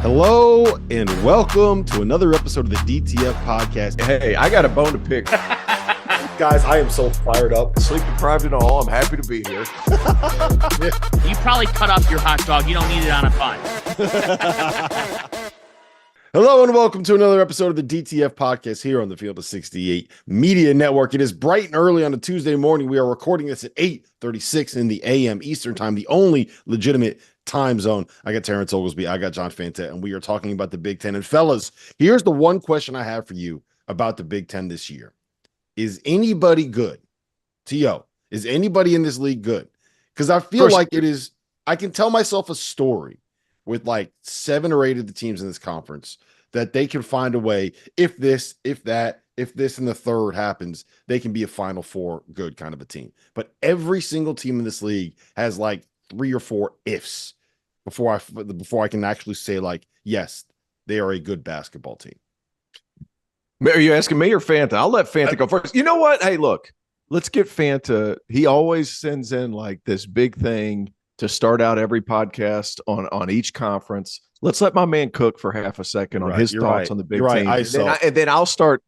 Hello and welcome to another episode of the DTF podcast. Hey, I got a bone to pick. Guys, I am so fired up. Sleep deprived and all, I'm happy to be here. You probably cut off your hot dog. You don't need it on a bun. Hello and welcome to another episode of the DTF podcast here on the Field of 68 Media Network. It is bright and early on a Tuesday morning. We are recording this at 8:36 in the a.m. Eastern time, the only legitimate time zone. I got Terrence Oglesby, I got John Fanta, and we are talking about the Big Ten. And fellas, here's the one question I have for you about the Big Ten this year. Is anybody good? T.O., is anybody in this league good? Because I feel like it is, I can tell myself a story with like 7 or 8 of the teams in this conference that they can find a way, if this, if that, if this and the third happens, they can be a Final Four good kind of a team. But every single team in this league has like 3 or 4 ifs before I can actually say like, yes, they are a good basketball team. Are you asking me or Fanta? I'll let Fanta go first. You know what? Hey, look, let's get Fanta. He always sends in like this big thing to start out every podcast on each conference. Let's let my man cook for half a second on his thoughts on the Big Ten. And then I'll start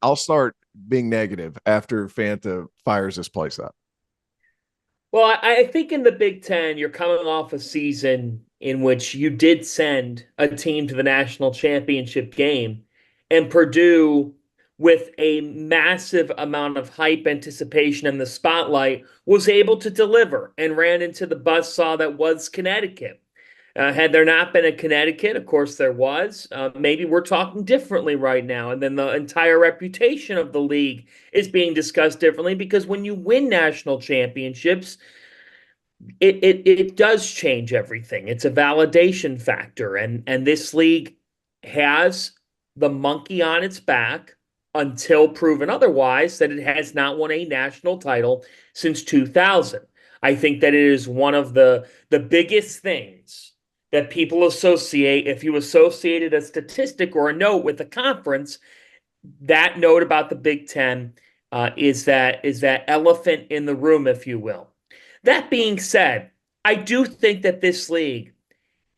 being negative after Fanta fires this place up. Well, I think in the Big Ten, you're coming off a season in which you did send a team to the national championship game, and Purdue, with a massive amount of hype, anticipation, and the spotlight, was able to deliver and ran into the buzzsaw that was Connecticut. Had there not been a Connecticut, of course there was, maybe we're talking differently right now. And then the entire reputation of the league is being discussed differently, because when you win national championships, it does change everything. It's a validation factor. And this league has the monkey on its back until proven otherwise, that it has not won a national title since 2000. I think that it is one of the biggest things that people associate. If you associated a statistic or a note with a conference, that note about the Big Ten is that elephant in the room, if you will. That being said, I do think that this league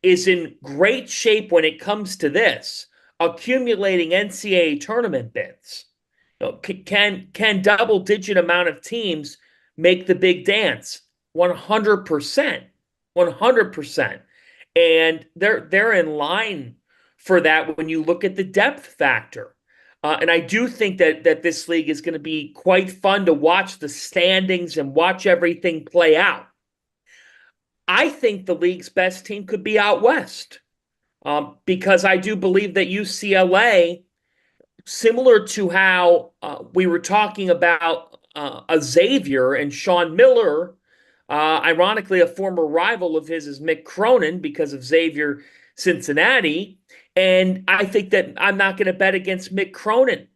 is in great shape when it comes to this, accumulating NCAA tournament bids. Can double-digit amount of teams make the big dance? 100%. 100%. And they're in line for that when you look at the depth factor. And I do think that this league is going to be quite fun to watch the standings and watch everything play out. I think the league's best team could be out west, because I do believe that UCLA, similar to how we were talking about a Xavier and Sean Miller, ironically, a former rival of his is Mick Cronin because of Xavier Cincinnati. And I think that I'm not going to bet against Mick Cronin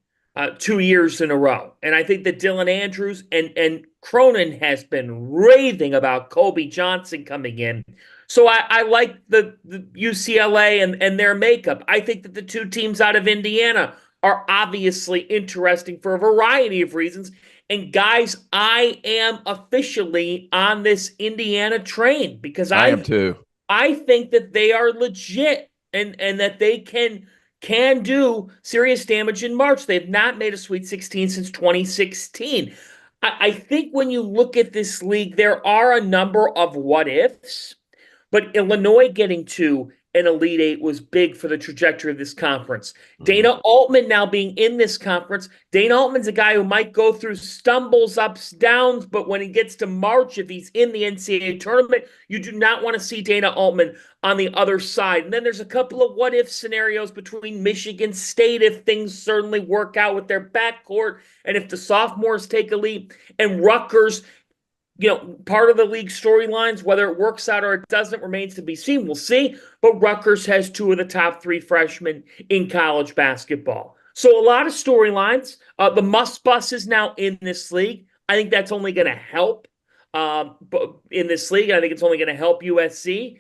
2 years in a row. And I think that Dylan Andrews and Cronin has been raving about Kobe Johnson coming in. So I like the UCLA and their makeup. I think that the 2 teams out of Indiana are obviously interesting for a variety of reasons. And guys, I am officially on this Indiana train because I am too. I think that they are legit and that they can do serious damage in March. They've not made a Sweet 16 since 2016. I think when you look at this league, there are a number of what ifs, but Illinois getting to an Elite Eight was big for the trajectory of this conference. Dana Altman now being in this conference. Dana Altman's a guy who might go through stumbles, ups, downs, but when he gets to March, if he's in the NCAA tournament, you do not want to see Dana Altman on the other side. And then there's a couple of what-if scenarios between Michigan State if things certainly work out with their backcourt and if the sophomores take a leap, and Rutgers. Part of the league storylines, whether it works out or it doesn't, remains to be seen. We'll see. But Rutgers has 2 of the top 3 freshmen in college basketball. So a lot of storylines. The Must Bus is now in this league. I think that's only going to help in this league. I think it's only going to help USC.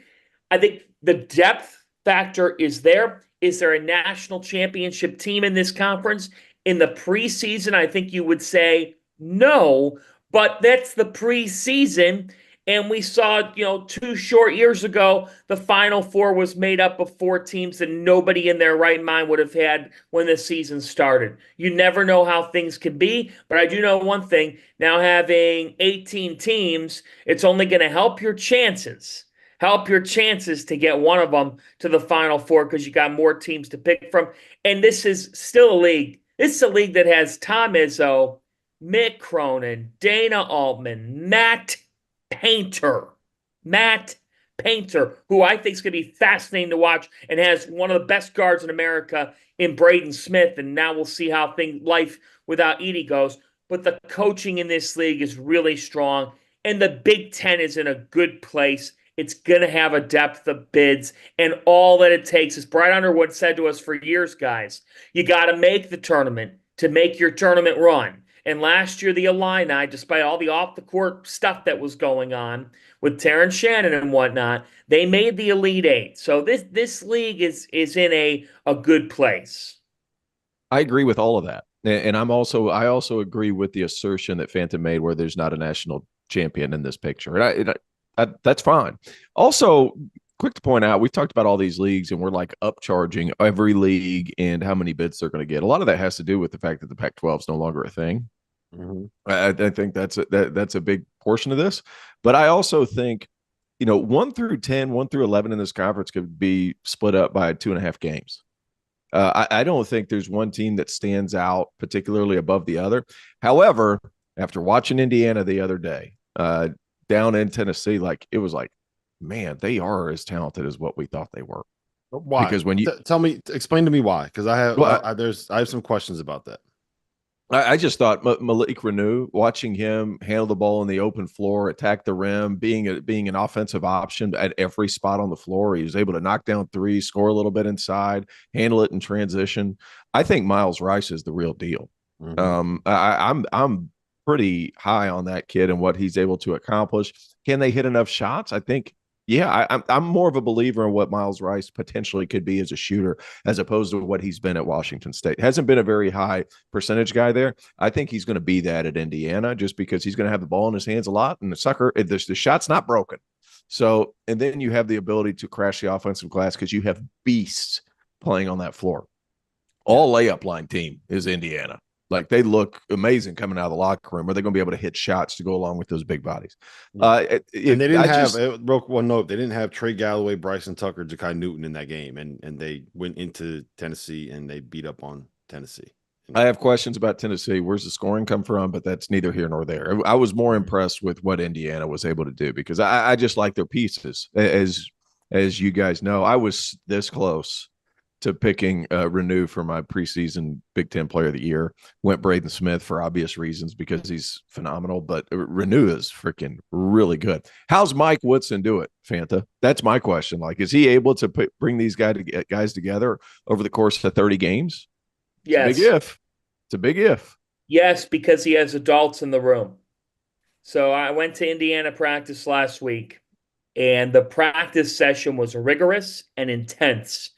I think the depth factor is there. Is there a national championship team in this conference? In the preseason, I think you would say no. But that's the preseason, And we saw, 2 short years ago, the Final Four was made up of 4 teams that nobody in their right mind would have had when the season started. You never know how things can be, but I do know one thing. Now having 18 teams, it's only going to help your chances. Help your chances to get one of them to the Final Four because you got more teams to pick from. And this is still a league. This is a league that has Tom Izzo, Mick Cronin, Dana Altman, Matt Painter, who I think is going to be fascinating to watch and has one of the best guards in America in Braden Smith. And now we'll see how life without Edie goes. But the coaching in this league is really strong. And the Big Ten is in a good place. It's going to have a depth of bids. And all that it takes, as Brian Underwood said to us for years, guys, you got to make the tournament to make your tournament run. And last year, the Illini, despite all the off-the-court stuff that was going on with Terrence Shannon and whatnot, they made the Elite Eight. So this league is in a good place. I agree with all of that. And I also agree with the assertion that Fanta made where there's not a national champion in this picture. And that's fine. Also, quick to point out, we've talked about all these leagues and we're like upcharging every league and how many bids they're going to get. A lot of that has to do with the fact that the Pac-12 is no longer a thing. Mm-hmm. I think that's a big portion of this. But I also think, 1 through 10, 1 through 11 in this conference could be split up by 2.5 games. I don't think there's one team that stands out particularly above the other. However, after watching Indiana the other day, down in Tennessee, it was like, man, they are as talented as what we thought they were. Why? Because when you explain to me why, because I have some questions about that. I just thought Malik Renew, watching him handle the ball in the open floor, attack the rim, being an offensive option at every spot on the floor. He was able to knock down threes, score a little bit inside, handle it in transition. I think Miles Rice is the real deal. Mm-hmm. I'm pretty high on that kid and what he's able to accomplish. Can they hit enough shots? I think. Yeah, I'm more of a believer in what Miles Rice potentially could be as a shooter as opposed to what he's been at Washington State. Hasn't been a very high percentage guy there. I think he's going to be that at Indiana just because he's going to have the ball in his hands a lot and the shot's not broken. So, and then you have the ability to crash the offensive glass because you have beasts playing on that floor. All layup line team is Indiana. They look amazing coming out of the locker room. Are they going to be able to hit shots to go along with those big bodies? And they didn't broke one note. They didn't have Trey Galloway, Bryson Tucker, Ja'Kai Newton in that game, and they went into Tennessee and they beat up on Tennessee. I have questions about Tennessee. Where's the scoring come from? But that's neither here nor there. I was more impressed with what Indiana was able to do because I just like their pieces. As you guys know, I was this close to picking Renew for my preseason Big Ten Player of the Year. Went Braden Smith for obvious reasons because he's phenomenal, but Renew is freaking really good. How's Mike Woodson do it, Fanta? That's my question. Is he able to bring these guys together over the course of 30 games? Yes. It's a big if. Yes, because he has adults in the room. So I went to Indiana practice last week, and the practice session was rigorous and intense.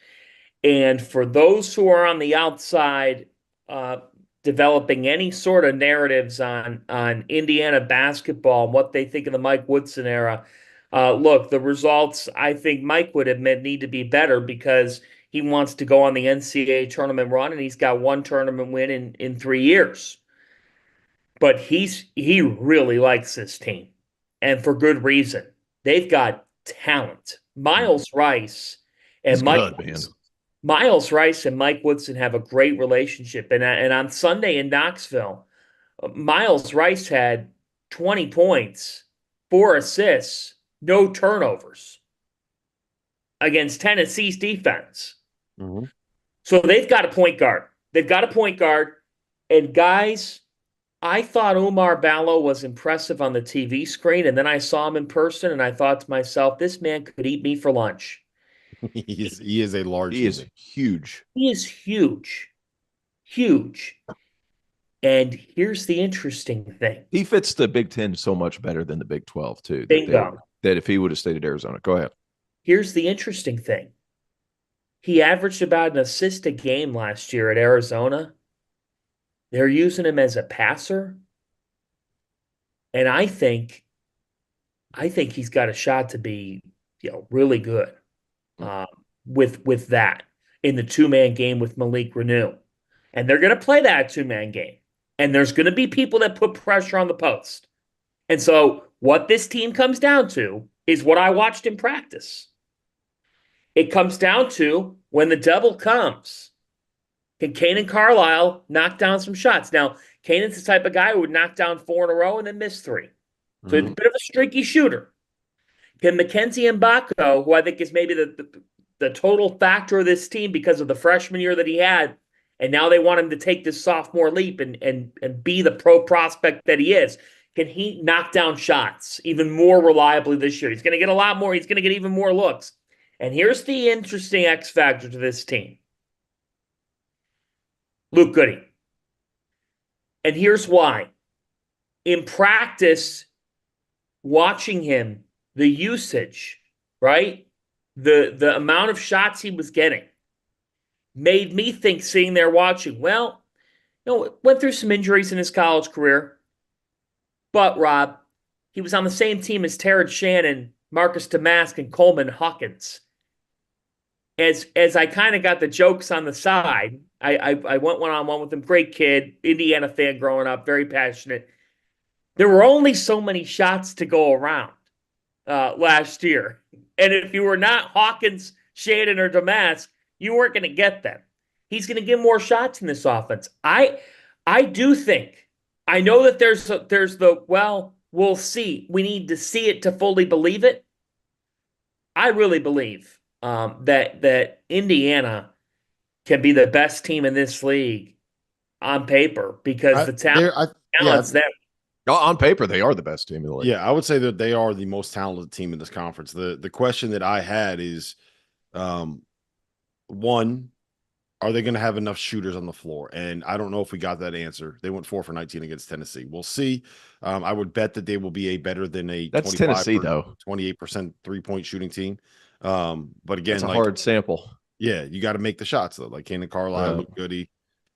And for those who are on the outside developing any sort of narratives on Indiana basketball and what they think of the Mike Woodson era, look, the results, I think Mike would admit, need to be better because he wants to go on the NCAA tournament run, and he's got 1 tournament win in 3 years. But he really likes this team, and for good reason. They've got talent. Miles Rice and Miles Rice and Mike Woodson have a great relationship. And on Sunday in Knoxville, Miles Rice had 20 points, 4 assists, no turnovers against Tennessee's defense. Mm-hmm. So they've got a point guard. And guys, I thought Umar Ballo was impressive on the TV screen. And then I saw him in person and I thought to myself, this man could eat me for lunch. He is a large. He is huge. He is huge. And here's the interesting thing. He fits the Big Ten so much better than the Big 12 too. Bingo. That if he would have stayed at Arizona. Go ahead. Here's the interesting thing. He averaged about an assist a game last year at Arizona. They're using him as a passer. And I think I think he's got a shot to be, really good with that in the two-man game with Malik Renew. And they're going to play that two-man game. And there's going to be people that put pressure on the post. And so what this team comes down to is what I watched in practice. It comes down to when the double comes, can Kanan Carlisle knock down some shots? Now, Kanan's the type of guy who would knock down 4 in a row and then miss 3. So he's a bit of a streaky shooter. Can Mackenzie Mbako, who I think is maybe the total factor of this team because of the freshman year that he had, and now they want him to take this sophomore leap and be the pro prospect that he is, can he knock down shots even more reliably this year? He's going to get a lot more. He's going to get even more looks. And here's the interesting X factor to this team. Luke Goody. And here's why. In practice, watching him, the usage, right? The amount of shots he was getting made me think, sitting there watching, well, went through some injuries in his college career. But, Rob, he was on the same team as Terrence Shannon, Marcus Damask, and Coleman Hawkins. As I kind of got the jokes on the side, I went one-on-one with him. Great kid, Indiana fan growing up, very passionate. There were only so many shots to go around last year. And if you were not Hawkins, Shannon, or Damask, you weren't going to get them. He's going to get more shots in this offense. I do think, I know that there's we'll see. We need to see it to fully believe it. I really believe that Indiana can be the best team in this league on paper because the talent's there. On paper, they are the best team in the league. Yeah, I would say that they are the most talented team in this conference. The question that I had is, one, are they going to have enough shooters on the floor? And I don't know if we got that answer. They went 4 for 19 against Tennessee. We'll see. I would bet that they will be better than a that's Tennessee though 28% 3-point shooting team. But again, it's a hard sample. Yeah, you got to make the shots though. Like Kanan Carlisle, Luke Goody,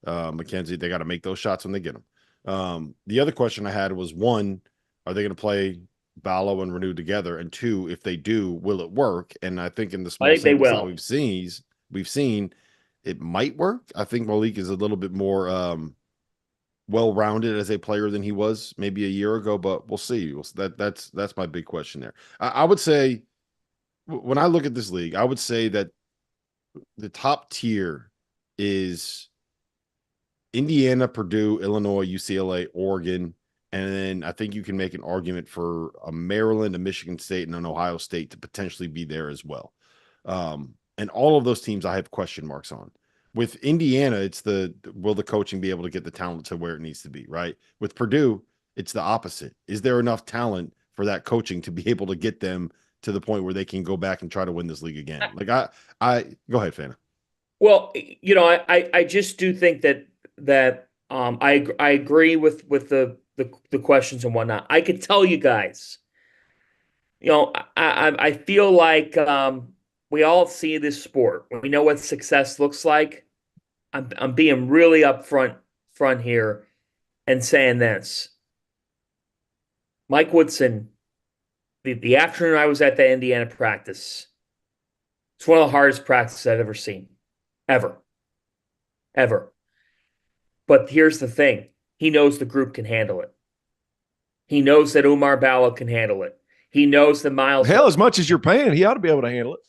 Mackenzie, they got to make those shots when they get them. The other question I had was, one, are they going to play Ballo and Renew together? And two, if they do, will it work? And I think in the small sample size we've seen it might work. I think Malik is a little bit more well-rounded as a player than he was maybe a year ago, but we'll see. That's my big question there. I would say when I look at this league, I would say that the top tier is Indiana, Purdue, Illinois, UCLA, Oregon, and then I think you can make an argument for a Maryland, a Michigan State, and an Ohio State to potentially be there as well. And all of those teams I have question marks on. With Indiana, it's will the coaching be able to get the talent to where it needs to be, right? With Purdue, it's the opposite. Is there enough talent for that coaching to be able to get them to the point where they can go back and try to win this league again? Like I go ahead, Fanta. Well, I just do think that I agree with the questions and whatnot. I could tell you guys, I feel like we all see this sport. We know what success looks like. I'm being really upfront here and saying this. Mike Woodson, the afternoon I was at the Indiana practice, it's one of the hardest practices I've ever seen. Ever. But here's the thing. He knows the group can handle it. He knows that Umar Ballo can handle it. He knows that Miles. Hell, as much as you're paying, he ought to be able to handle it.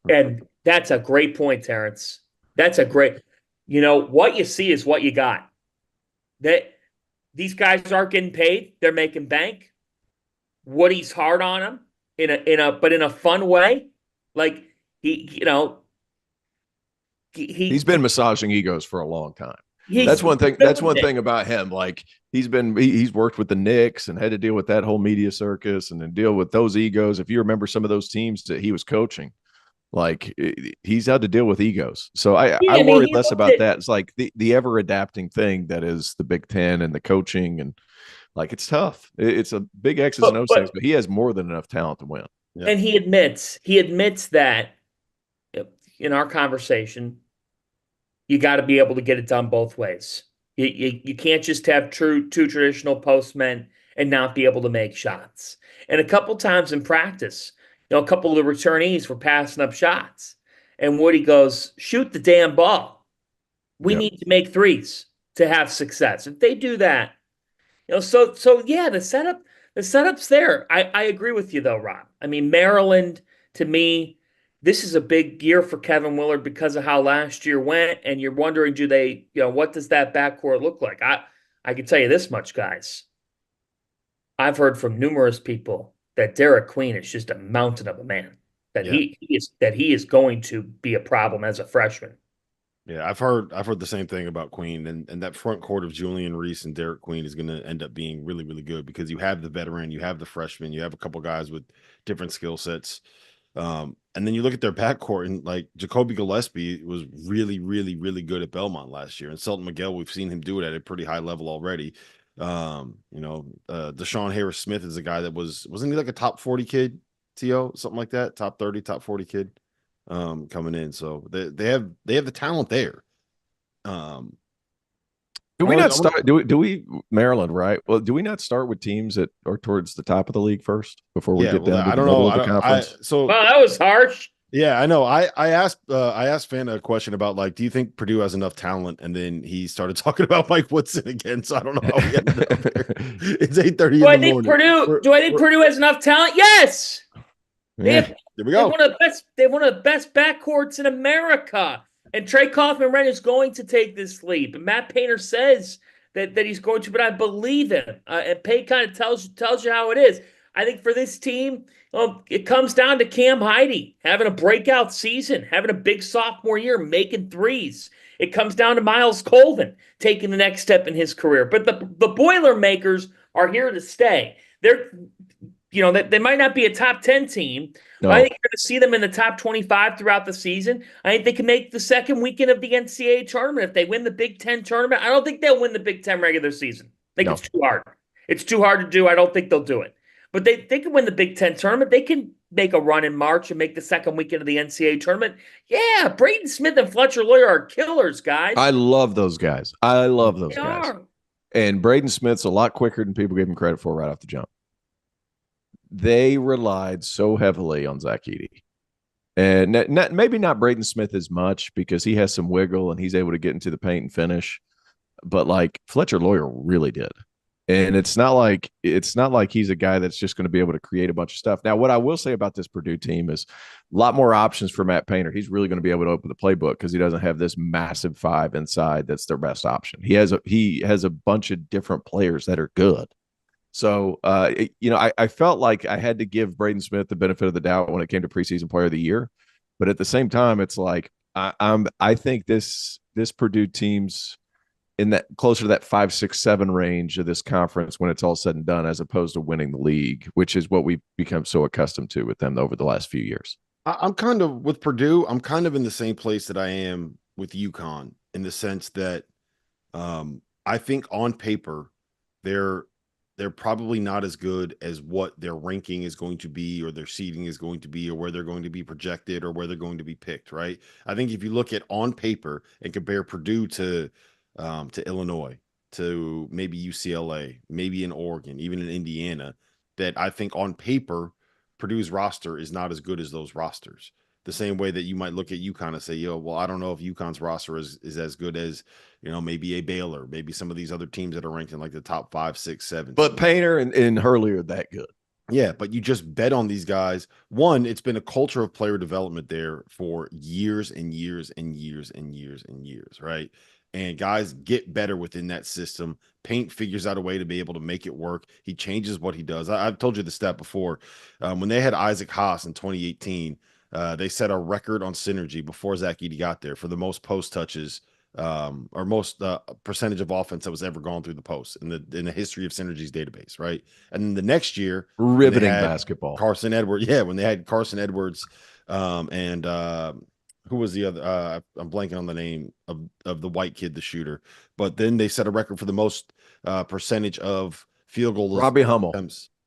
And that's a great point, Terrence. That's a great. What you see is what you got. That these guys aren't getting paid; they're making bank. Woody's hard on them but in a fun way. Like he's been massaging egos for a long time. That's one thing. That's one thing about him. Like he's worked with the Knicks and had to deal with that whole media circus and then deal with those egos. If you remember some of those teams that he was coaching, like he's had to deal with egos. So I worry less about that. It's like the ever adapting thing that is the Big Ten and the coaching, and like it's tough. It's a big X's and O's things, but he has more than enough talent to win. Yeah. And he admits that in our conversation, you got to be able to get it done both ways. You can't just have two traditional postmen and not be able to make shots. And a couple times in practice, a couple of the returnees were passing up shots. And Woody goes, shoot the damn ball. We need to make threes to have success. If they do that, so yeah, the setup's there. I agree with you though, Rob. I mean, Maryland, to me, this is a big year for Kevin Willard because of how last year went, and you're wondering, what does that backcourt look like? I can tell you this much, guys. I've heard from numerous people that Derek Queen is just a mountain of a man. That he is going to be a problem as a freshman. Yeah, I've heard the same thing about Queen, and that front court of Julian Reese and Derek Queen is going to end up being really, really good because you have the veteran, you have the freshman, you have a couple guys with different skill sets. And then you look at their backcourt, and like Jacoby Gillespie was really, really, really good at Belmont last year. And Selton Miguel, we've seen him do it at a pretty high level already. Deshaun Harris Smith is a guy that wasn't he like a top 40 kid, TO, something like that, top 30, top 40 kid coming in. So they have the talent there. Do we not start? Do we Maryland, right? Well, do we not start with teams that are towards the top of the league first before we get down to the middle of the conference? Well, that was harsh. Yeah, I know. I asked Fanta a question about like, do you think Purdue has enough talent? And then he started talking about Mike Woodson again. So I don't know how we ended up there. It's 8:30 in the morning. Do I think Purdue has enough talent? Yes. There we go. They have one of the best backcourts in America. And Trey Kaufman-Renn is going to take this leap. And Matt Painter says that he's going to, but I believe him. And Pay kind of tells you how it is. I think for this team, it comes down to Cam Heide having a breakout season, having a big sophomore year, making threes. It comes down to Miles Colvin taking the next step in his career. But the Boilermakers are here to stay. They might not be a top 10 team, but I think you're going to see them in the top 25 throughout the season. I think they can make the second weekend of the NCAA tournament if they win the Big Ten tournament. I don't think they'll win the Big Ten regular season. I think it's too hard. It's too hard to do. I don't think they'll do it. But they can win the Big Ten tournament. They can make a run in March and make the second weekend of the NCAA tournament. Yeah, Braden Smith and Fletcher Lawyer are killers, guys. I love those guys. And Braden Smith's a lot quicker than people give him credit for right off the jump. They relied so heavily on Zach Edey. And maybe not Braden Smith as much because he has some wiggle and he's able to get into the paint and finish. But like Fletcher Lawyer really did. And it's not like he's a guy that's just going to be able to create a bunch of stuff. Now, what I will say about this Purdue team is a lot more options for Matt Painter. He's really going to be able to open the playbook because he doesn't have this massive five inside that's their best option. He has a bunch of different players that are good. So, I felt like I had to give Braden Smith the benefit of the doubt when it came to preseason player of the year. But at the same time, it's like I think this Purdue team's in that closer to that 5, 6, 7 range of this conference when it's all said and done, as opposed to winning the league, which is what we've become so accustomed to with them over the last few years. I'm kind of with Purdue. I'm kind of in the same place that I am with UConn in the sense that I think on paper they're probably not as good as what their ranking is going to be or their seeding is going to be or where they're going to be projected or where they're going to be picked, right? I think if you look at on paper and compare Purdue to Illinois, to maybe UCLA, maybe in Oregon, even in Indiana, that I think on paper, Purdue's roster is not as good as those rosters. The same way that you might look at UConn and say, I don't know if UConn's roster is as good as, maybe a Baylor, maybe some of these other teams that are ranked in like the top 5, 6, 7. But Painter and Hurley are that good. Yeah, but you just bet on these guys. One, it's been a culture of player development there for years and years and years and years and years, right? And guys get better within that system. Paint figures out a way to be able to make it work. He changes what he does. I've told you the stat before. When they had Isaac Haas in 2018, they set a record on synergy before Zach Edey got there for the most post touches or most percentage of offense that was ever gone through the post in the history of Synergy's database, right? And then the next year, riveting basketball. Carson Edwards, when they had Carson Edwards and who was the other? I'm blanking on the name of the white kid, the shooter. But then they set a record for the most percentage of field goals. Robbie Hummel.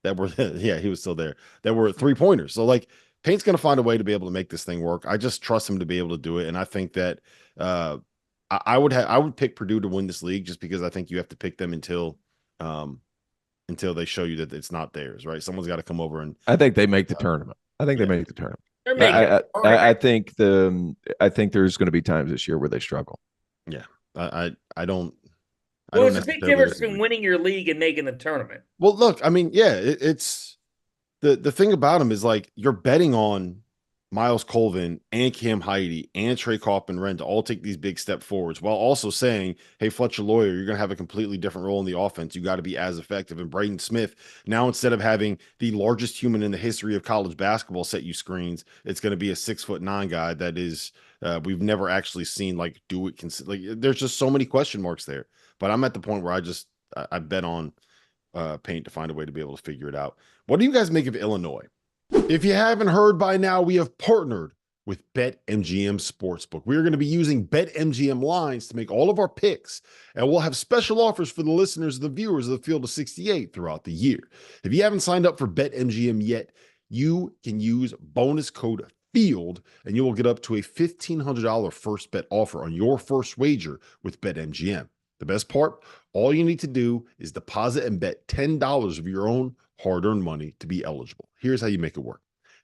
That were, he was still there. That were 3-pointers. So like Paint's going to find a way to be able to make this thing work. I just trust him to be able to do it. And I think that I would pick Purdue to win this league just because I think you have to pick them until until they show you that it's not theirs, right? Someone's got to come over and I think they make the tournament. I think they make the tournament. They're making I think there's going to be times this year where they struggle. Yeah, I don't. Well, there's a big difference between winning your league and making the tournament. Well, look, I mean, yeah, it's the thing about him is like you're betting on Miles Colvin and Cam Heide and Trey Kaufman-Renn to all take these big step forwards while also saying, hey, Fletcher Lawyer, you're going to have a completely different role in the offense. You got to be as effective. And Braden Smith, now instead of having the largest human in the history of college basketball set you screens, it's going to be a 6'9" guy that is we've never actually seen like do it. Like there's just so many question marks there. But I'm at the point where I bet on Paint to find a way to be able to figure it out. What do you guys make of Illinois? If you haven't heard by now, we have partnered with BetMGM Sportsbook. We're going to be using BetMGM lines to make all of our picks, and we'll have special offers for the listeners and the viewers of the Field of 68 throughout the year. If you haven't signed up for BetMGM yet, you can use bonus code FIELD, and you will get up to a $1,500 first bet offer on your first wager with BetMGM. The best part, all you need to do is deposit and bet $10 of your own hard-earned money to be eligible. Here's how you make it work.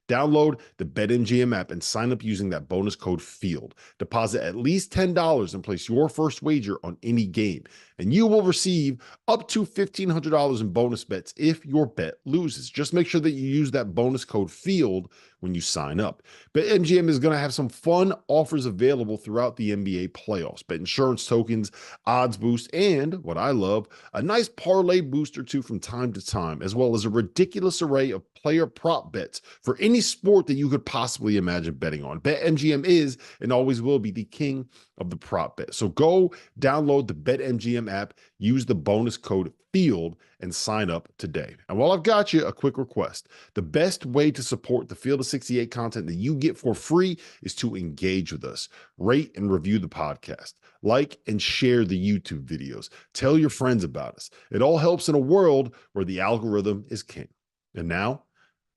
Download the BetMGM app and sign up using that bonus code FIELD. Deposit at least $10 and place your first wager on any game, and you will receive up to $1,500 in bonus bets if your bet loses. Just make sure that you use that bonus code FIELD when you sign up. BetMGM is going to have some fun offers available throughout the NBA playoffs. Bet insurance tokens, odds boost, and what I love, a nice parlay booster too from time to time, as well as a ridiculous array of player prop bets for any sport that you could possibly imagine betting on. BetMGM is and always will be the king of the prop bet. So go download the BetMGM app, use the bonus code FIELD, and sign up today. And while I've got you, a quick request. The best way to support the Field of 68 content that you get for free is to engage with us. Rate and review the podcast. Like and share the YouTube videos. Tell your friends about us. It all helps in a world where the algorithm is king. And now,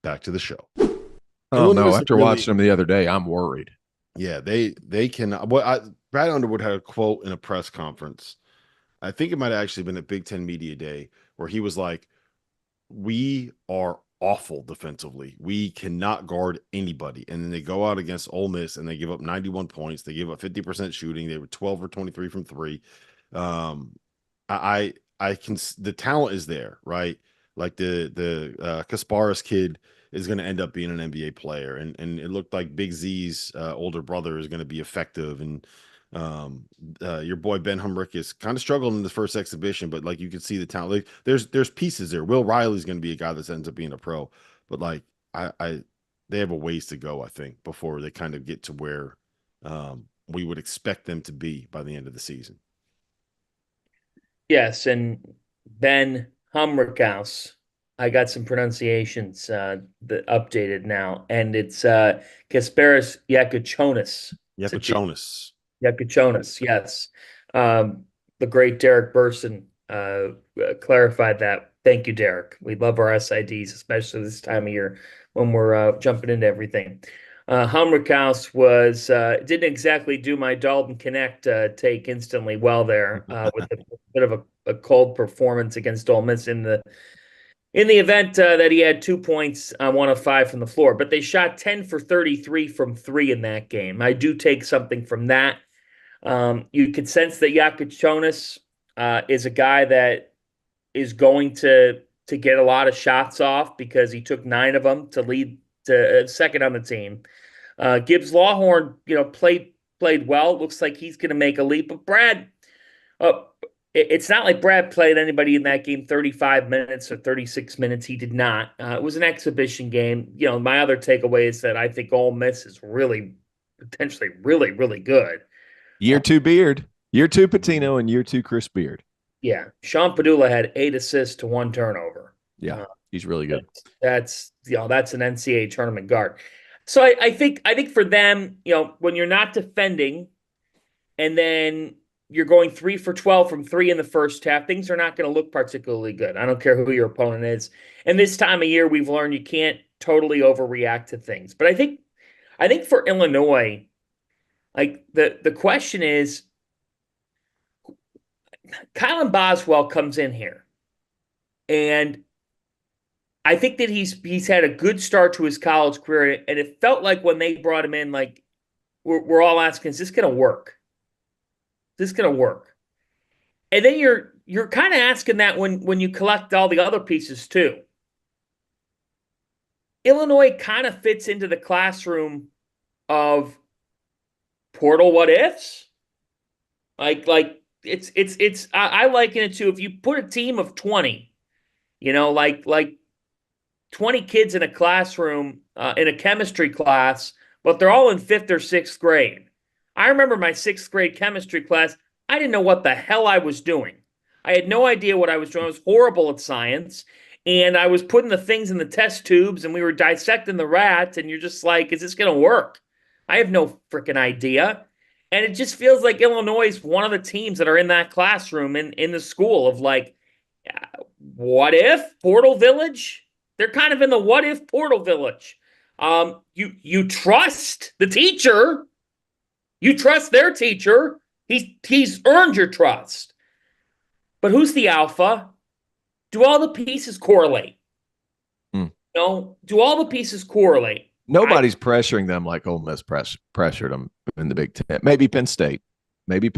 back to the show. Oh no! After watching them the other day, I'm worried. Yeah, they can. Brad Underwood had a quote in a press conference. I think it might have actually been at Big Ten Media Day where he was like, "We are awful defensively. We cannot guard anybody." And then they go out against Ole Miss and they give up 91 points. They gave up 50% shooting. They were 12 or 23 from three. I can. The talent is there, right? Like the Kasparis kid is going to end up being an NBA player. And it looked like Big Z's older brother is going to be effective. And your boy Ben Humrick is kind of struggling in the first exhibition, but like you can see the talent. Like there's pieces there. Will Riley's going to be a guy that ends up being a pro, but like they have a ways to go, I think, before they kind of get to where we would expect them to be by the end of the season. Yes, and Ben Humrickhouse. I got some pronunciations that updated now, and it's Kasparis Yakuchonis. Yakuchonis, yes. The great Derek Burson clarified that. Thank you, Derek. We love our SIDs, especially this time of year when we're jumping into everything. Humrickhouse didn't exactly do my Dalton Connect take instantly well there with a bit of a cold performance against Ole Miss in the event that he had 2 points on 1 of 5 from the floor. But they shot 10 for 33 from 3 in that game. I do take something from that. You could sense that Yakuchonis is a guy that is going to get a lot of shots off because he took 9 of them to lead to second on the team. Gibbs Lawhorn, played well. Looks like he's going to make a leap. But Brad, it's not like Brad played anybody in that game 35 minutes or 36 minutes. He did not. It was an exhibition game. My other takeaway is that I think Ole Miss is really, potentially really, really good. Year 2 Beard, year 2 Patino, and year 2 Chris Beard. Yeah. Sean Padula had 8 assists to 1 turnover. Yeah, he's really good. That's an NCAA tournament guard. So I think for them, when you're not defending and then you're going 3 for 12 from 3 in the first half, things are not going to look particularly good. I don't care who your opponent is. And this time of year, we've learned you can't totally overreact to things. But I think for Illinois, like the question is, Kylan Boswell comes in here. And I think that he's had a good start to his college career, and it felt like when they brought him in, like we're all asking, is this going to work? Is this going to work? And then you're kind of asking that when you collect all the other pieces too. Illinois kind of fits into the classroom of portal what ifs. Like it's I liken it to if you put a team of 20, like 20 kids in a classroom in a chemistry class, but they're all in 5th or 6th grade. I remember my 6th grade chemistry class. I didn't know what the hell I was doing. I had no idea what I was doing. I was horrible at science. And I was putting the things in the test tubes and we were dissecting the rat. And you're just like, is this going to work? I have no freaking idea. And it just feels like Illinois is one of the teams that are in that classroom in the school of like, what if Portal Village? They're kind of in the what if Portal Village. You trust the teacher. You trust their teacher. He's earned your trust. But who's the alpha? Do all the pieces correlate? No. Do all the pieces correlate? Nobody's pressuring them like Ole Miss pressured them in the Big Ten. Maybe Penn State. Maybe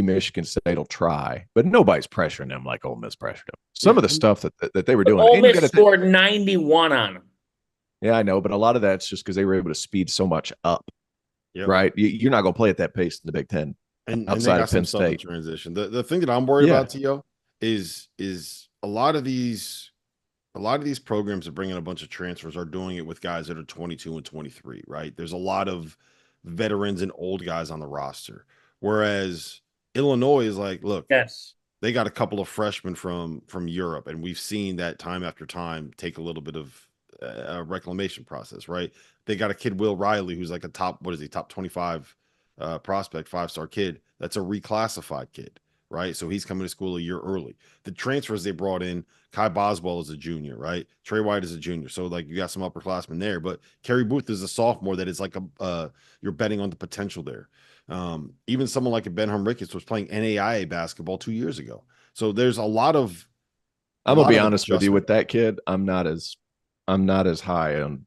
Michigan State will try, but nobody's pressuring them like Ole Miss pressured them. Some of the stuff that they were doing. Ole Miss scored 91 on them. Yeah, I know, but a lot of that's just because they were able to speed so much up. Yep. Right? You're not going to play at that pace in the Big Ten. And outside of Penn State transition. The thing that I'm worried about, T.O., is a lot of these programs that bring in a bunch of transfers are doing it with guys that are 22 and 23, right? There's a lot of veterans and old guys on the roster. Whereas Illinois is like, look, yes, they got a couple of freshmen from Europe, and we've seen that time after time take a little bit of a reclamation process, right? They got a kid, Will Riley, who's like a top 25 prospect, 5-star kid. That's a reclassified kid, right? So he's coming to school a year early. The transfers they brought in, Kai Boswell is a junior, right? Trey White is a junior. So like you got some upperclassmen there, but Kerry Booth is a sophomore that is like you're betting on the potential there. Even someone like a Benham Ricketts was playing NAIA basketball 2 years ago. So there's a lot of. I'm gonna be honest with you with that kid. I'm not as high on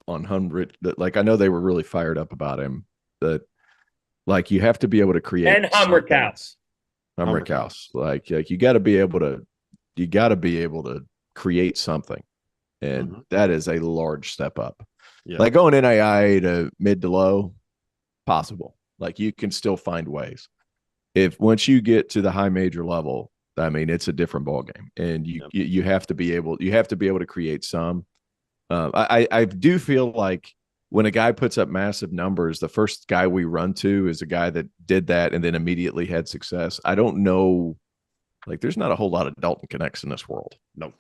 100. Like I know they were really fired up about him. That like you have to be able to create. And Hummerkaus. Like you got to be able to create something, and that is a large step up. Yeah. Like going NAIA to mid to low, possible. Like you can still find ways. If once you get to the high major level, I mean, it's a different ball game, and you have to be able to create some. I do feel like when a guy puts up massive numbers, the first guy we run to is a guy that did that and then immediately had success. I don't know. Like, there's not a whole lot of Dalton Connects in this world. No.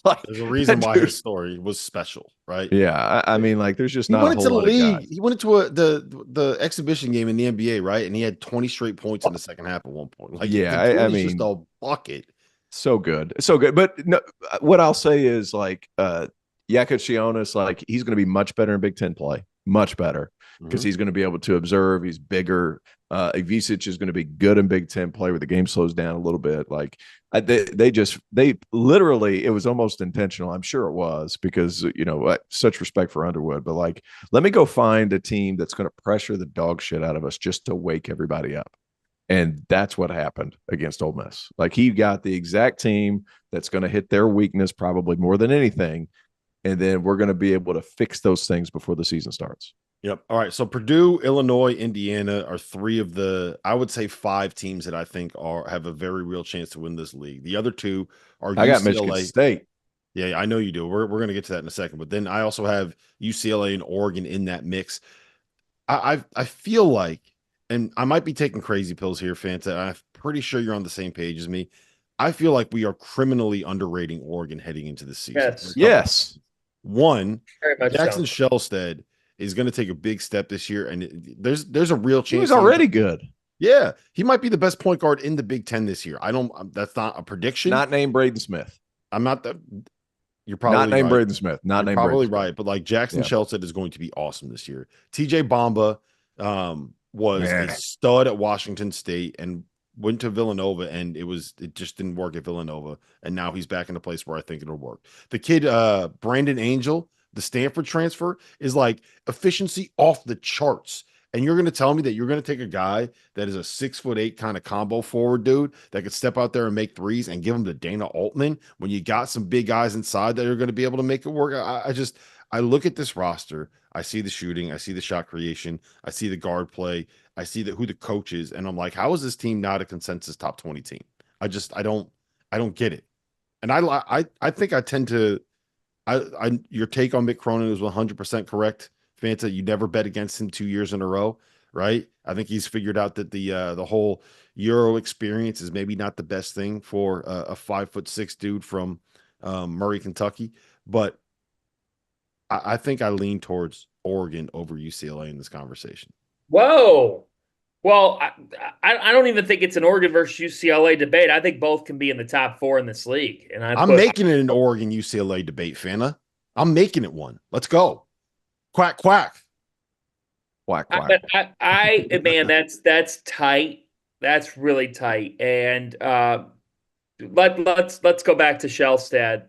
Like, there's a reason why his story was special, right? Yeah. I mean, like, there's just not a whole lot of guys. He went into the exhibition game in the NBA, right? And he had 20 straight points in the second half at one point. Like, yeah, I mean, just a bucket. So good. But no, what I'll say is, like, Yakashionis, like, he's going to be much better in Big Ten play, much better, because he's going to be able to observe. He's bigger. Ivisic is going to be good in Big Ten play where the game slows down a little bit. Like they literally, it was almost intentional. I'm sure it was because, such respect for Underwood, but like, let me go find a team that's going to pressure the dog shit out of us just to wake everybody up. And that's what happened against Ole Miss. Like, he got the exact team that's going to hit their weakness probably more than anything. And then we're going to be able to fix those things before the season starts. Yep. All right. So Purdue, Illinois, Indiana are three of the, I would say, 5 teams that I think have a very real chance to win this league. The other 2 are UCLA. I got Michigan State. Yeah, I know you do. We're going to get to that in a second. But then I also have UCLA and Oregon in that mix. I feel like, and I might be taking crazy pills here, Fanta. I'm pretty sure you're on the same page as me. I feel like we are criminally underrating Oregon heading into the season. Yes. One, Jackson Shellstead is going to take a big step this year, and there's a real chance. He was already good. Yeah, he might be the best point guard in the Big Ten this year. That's not a prediction. Not named Braden Smith. I'm not that. You're probably not named right. Braden Smith. Not named probably Braden right, Smith. But like Jackson Shellstead is going to be awesome this year. TJ Bamba was a stud at Washington State, and went to Villanova, and it just didn't work at Villanova, and now he's back in a place where I think it'll work. The kid, Brandon Angel, the Stanford transfer, is like efficiency off the charts. And you're going to tell me that you're going to take a guy that is a 6'8" kind of combo forward dude that could step out there and make threes and give him to Dana Altman when you got some big guys inside that are going to be able to make it work. I look at this roster. I see the shooting. I see the shot creation. I see the guard play. I see who the coach is. And I'm like, how is this team not a consensus top 20 team? I don't get it. And I think I tend to, your take on Mick Cronin is 100% correct. Fanta, you never bet against him 2 years in a row, right? I think he's figured out that the whole Euro experience is maybe not the best thing for a 5'6" dude from Murray, Kentucky. But I think I lean towards Oregon over UCLA in this conversation. Whoa. Well, I don't even think it's an Oregon versus UCLA debate. I think both can be in the top 4 in this league. And I'm making it an Oregon UCLA debate, Fanta. I'm making it one. Let's go. Quack, quack. Quack, quack. Man, that's tight. That's really tight. And let's go back to Shellstad.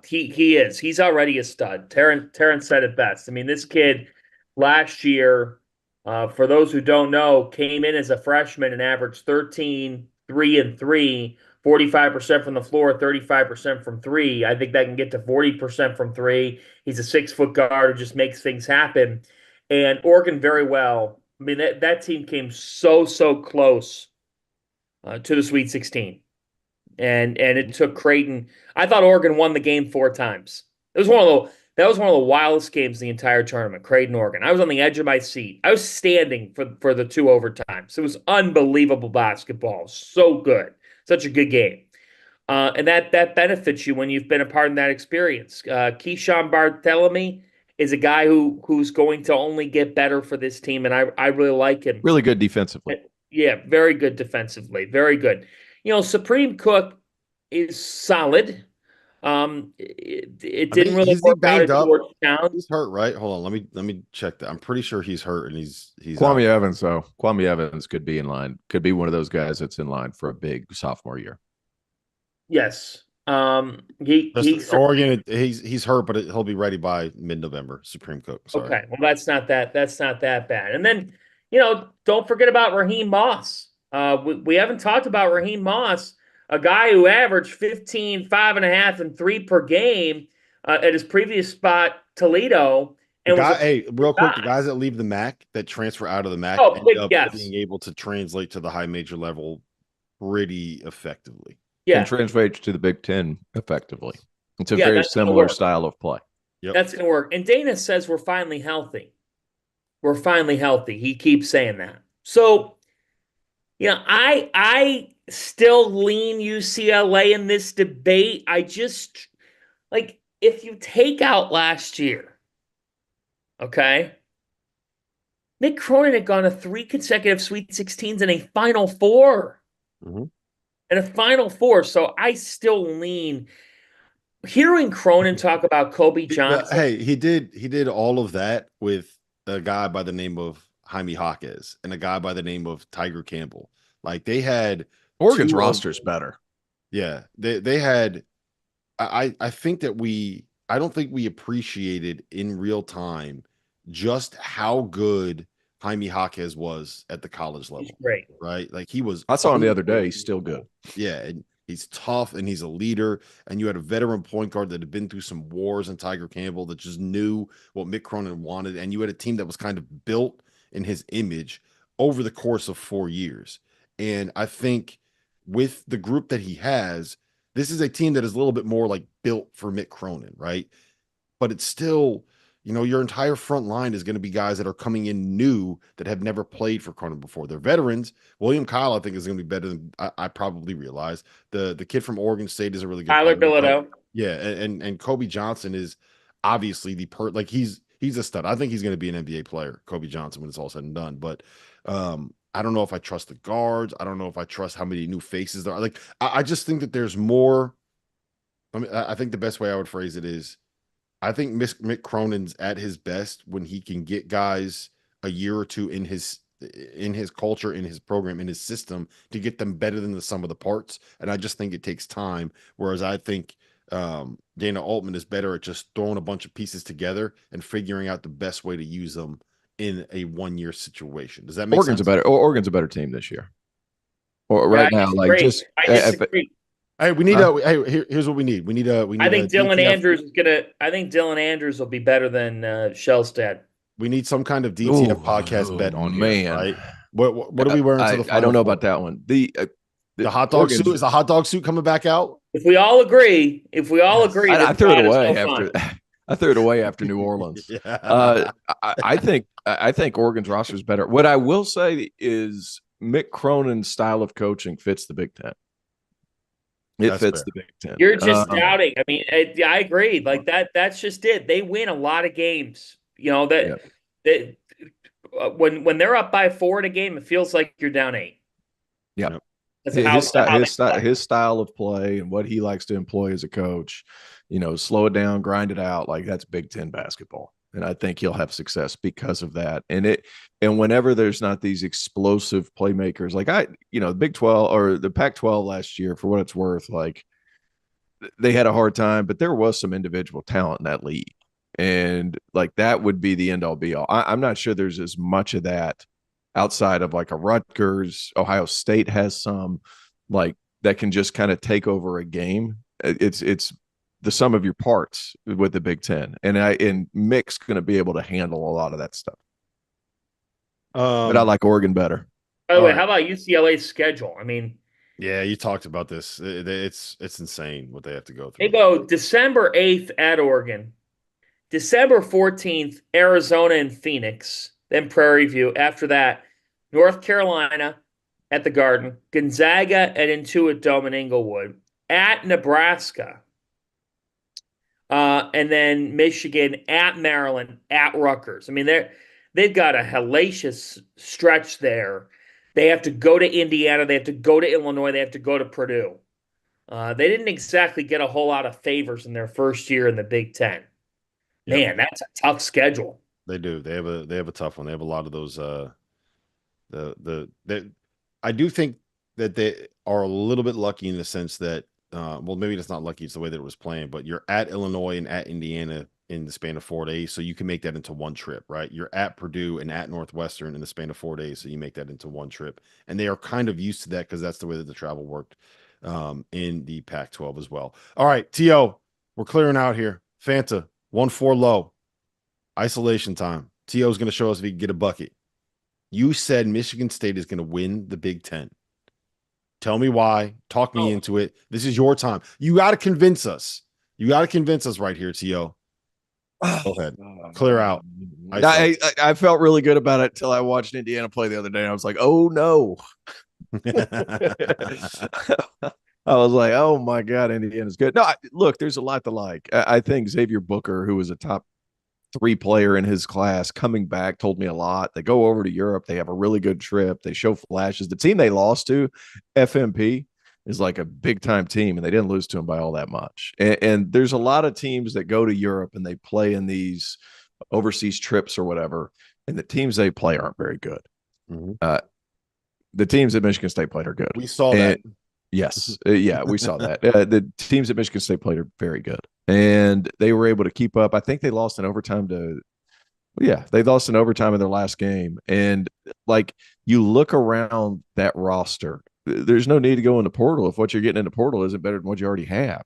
He's already a stud. Terrence said it best. I mean, this kid last year, for those who don't know, came in as a freshman and averaged 13, 3 and 3, 45% from the floor, 35% from 3. I think that can get to 40% from 3. He's a 6-foot guard who just makes things happen. And Oregon very well. I mean, that team came so close to the Sweet 16. And it took Creighton. I thought Oregon won the game 4 times. That was one of the wildest games in the entire tournament, Creighton, Oregon. I was on the edge of my seat. I was standing for the 2 overtimes. It was unbelievable basketball. So good. Such a good game. And that benefits you when you've been a part of that experience. Keyshawn Barthélemy is a guy who's going to only get better for this team, and I really like him. Really good defensively. Yeah, very good defensively. Very good. Supreme Cook is solid. It didn't really work out at Georgetown. He's hurt, right? Hold on, let me check that. I'm pretty sure he's hurt, and he's Kwame Evans, though. Kwame Evans could be in line. Could be one of those guys that's in line for a big sophomore year. Yes. Oregon. He's hurt, but he'll be ready by mid-November. Supreme Cook. Sorry. Okay. Well, that's not that bad. And then don't forget about Raheem Moss. We haven't talked about Raheem Moss, a guy who averaged 15, 5.5, and 3 per game at his previous spot, Toledo. And real quick, the guys that leave the MAC, that transfer out of the MAC, end up being able to translate to the high major level pretty effectively. Yeah, and translate to the Big Ten effectively. It's a very similar style of play. Yep. That's going to work. And Dana says we're finally healthy. We're finally healthy. He keeps saying that. So, I still lean UCLA in this debate. I just, if you take out last year, okay, Mick Cronin had gone to 3 consecutive Sweet 16s and a Final Four. Mm-hmm. And a Final Four. So I still lean. Hearing Cronin talk about Kobe Johnson. Hey, he did all of that with a guy by the name of Jaime Jaquez and a guy by the name of Tiger Campbell. Like, they had Oregon's roster's better. Yeah, they had. I think that I don't think we appreciated in real time just how good Jaime Jaquez was at the college level. He's great, right? Like, he was. I saw him the other day. He's still good. Yeah, and he's tough, and he's a leader. And you had a veteran point guard that had been through some wars in Tiger Campbell that just knew what Mick Cronin wanted. And you had a team that was kind of built in his image over the course of 4 years. And I think with the group that he has, this is a team that is a little bit more like built for Mick Cronin, right? But it's still, your entire front line is going to be guys that are coming in new that have never played for Cronin before. They're veterans. William Kyle, I think, is going to be better than I probably realize. The kid from Oregon State is a really good Tyler Bilodeau. Yeah, and Kobe Johnson is obviously he's a stud. I think he's going to be an NBA player, Kobe Johnson, when it's all said and done. But I don't know if I trust the guards. I don't know if I trust how many new faces there are. Like, I just think that there's more. I think the best way I would phrase it is, I think Mick Cronin's at his best when he can get guys a year or two in his in his culture, in his program, in his system to get them better than the sum of the parts. And I just think it takes time. Whereas I think Dana Altman is better at just throwing a bunch of pieces together and figuring out the best way to use them in a 1-year situation. Does that make sense? Oregon's a better team this year. Or right now, like just I disagree. Hey, we need here's what we need. We need I think Dylan Andrews is gonna. I think Dylan Andrews will be better than Shellstad. We need some kind of DTF podcast bet on here, right? What are we wearing to the final? I don't know about that one. The hot dog suit, is the hot dog suit coming back out? If we all agree, I threw it away after. I threw it away after New Orleans. Yeah. I think Oregon's roster is better. What I will say is Mick Cronin's style of coaching fits the Big Ten. That's fits fair. The Big Ten. You're just doubting. I mean, I agree. Like that. That's just it. They win a lot of games. You know that when they're up by 4 in a game, it feels like you're down 8. Yeah, his style of play and what he likes to employ as a coach. You know, slow it down, grind it out. Like that's Big Ten basketball, and I think he'll have success because of that. And whenever there's not these explosive playmakers, like the Big 12 or the Pac-12 last year, for what it's worth, like they had a hard time, but there was some individual talent in that league. And like that would be the end all be all. I'm not sure there's as much of that outside of like a Rutgers. Ohio State has some like that can just kind of take over a game. It's the sum of your parts with the Big Ten, and Mick's going to be able to handle a lot of that stuff. But I like Oregon better. By the way, how about UCLA's schedule? I mean, yeah, you talked about this. It's insane what they have to go through. They go December 8th at Oregon. December 14th, Arizona and Phoenix, then Prairie View. After that, North Carolina at the Garden, Gonzaga at Intuit Dome in Inglewood, at Nebraska, and then Michigan, at Maryland, at Rutgers. I mean, they've got a hellacious stretch there. They have to go to Indiana. They have to go to Illinois. They have to go to Purdue. They didn't exactly get a whole lot of favors in their first year in the Big Ten. Man, that's a tough schedule. They do. They have a tough one. They have a lot of those. I do think that they are a little bit lucky in the sense that, well, maybe it's not lucky. It's the way that it was playing. But you're at Illinois and at Indiana in the span of 4 days, so you can make that into one trip, right? You're at Purdue and at Northwestern in the span of 4 days, so you make that into one trip. And they are kind of used to that because that's the way that the travel worked in the Pac-12 as well. All right, T.O., we're clearing out here. Fanta. 1-4 low. Isolation time. T.O. is going to show us if he can get a bucket. You said Michigan State is going to win the Big Ten. Tell me why. Talk me into it. This is your time. You got to convince us. You got to convince us right here, T.O. Go ahead. Clear out. I felt really good about it until I watched Indiana play the other day. And I was like, oh, no. I was like, oh, my God, Indiana's good. No, look, there's a lot to like. I think Xavier Booker, who was a top 3 player in his class, coming back told me a lot. They go over to Europe. They have a really good trip. They show flashes. The team they lost to, FMP, is like a big-time team, and they didn't lose to them by all that much. And there's a lot of teams that go to Europe, and they play in these overseas trips or whatever, and the teams they play aren't very good. Mm-hmm. The teams that Michigan State played are good. We saw that. Yes. Yeah, we saw that. The teams at Michigan State played are very good. And they were able to keep up. I think they lost in overtime they lost in overtime in their last game. And, like, you look around that roster, there's no need to go in the portal if what you're getting in the portal isn't better than what you already have.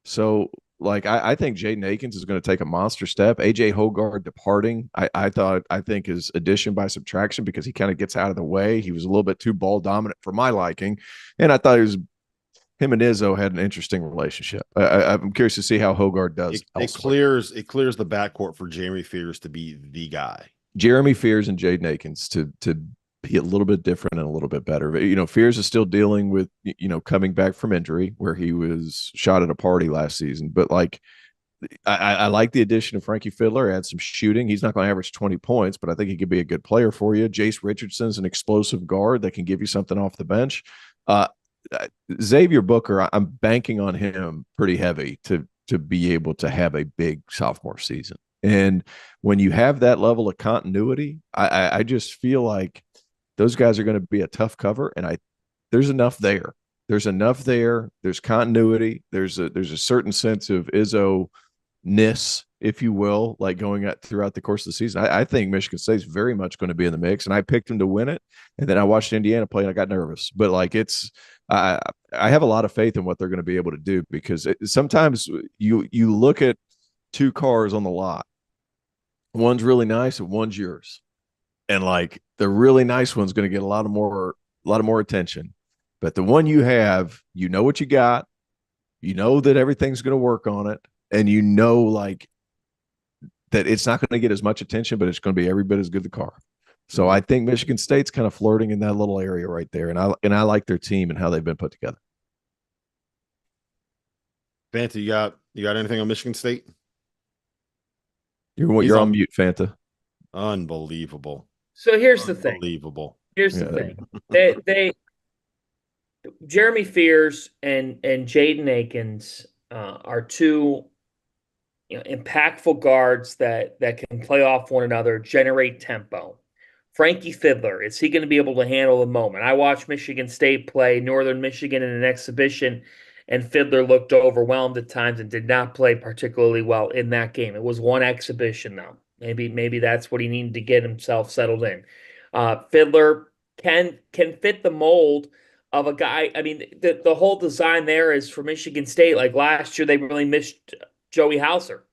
So, like, I think Jaden Akins is going to take a monster step. AJ Hoggard departing, I think is addition by subtraction because he kind of gets out of the way. He was a little bit too ball dominant for my liking. And I thought him and Izzo had an interesting relationship. I'm curious to see how Hoggard does. It clears the backcourt for Jeremy Fears to be the guy. Jeremy Fears and Jaden Akins to be a little bit different and a little bit better. But, Fears is still dealing with, coming back from injury where he was shot at a party last season. But, like, I like the addition of Frankie Fiddler, add some shooting. He's not going to average 20 points, but I think he could be a good player for you. Jace Richardson's an explosive guard that can give you something off the bench. Xavier Booker, I'm banking on him pretty heavy to be able to have a big sophomore season. And when you have that level of continuity, I just feel like those guys are going to be a tough cover, and there's enough there. There's enough there. There's continuity. There's a certain sense of Izzo-ness, if you will, like going out throughout the course of the season. I think Michigan State's very much going to be in the mix, and I picked them to win it. And then I watched Indiana play, and I got nervous. But like I have a lot of faith in what they're going to be able to do, because sometimes you look at two cars on the lot. One's really nice and one's yours. And like the really nice one's going to get a lot more attention. But the one you have, you know what you got, you know that everything's going to work on it, and you know like that it's not going to get as much attention, but it's going to be every bit as good the car. So I think Michigan State's kind of flirting in that little area right there, and I like their team and how they've been put together. Fanta, you got anything on Michigan State? You're on mute, Fanta. Unbelievable. So here's the thing. Unbelievable. Here's the thing. They Jeremy Fears and Jaden Akins are two impactful guards that can play off one another, generate tempo. Frankie Fiddler, is he going to be able to handle the moment? I watched Michigan State play Northern Michigan in an exhibition, and Fiddler looked overwhelmed at times and did not play particularly well in that game. It was one exhibition, though. Maybe that's what he needed to get himself settled in. Fiddler can fit the mold of a guy. I mean, the whole design there is for Michigan State. Like last year, they really missed Joey Hauser.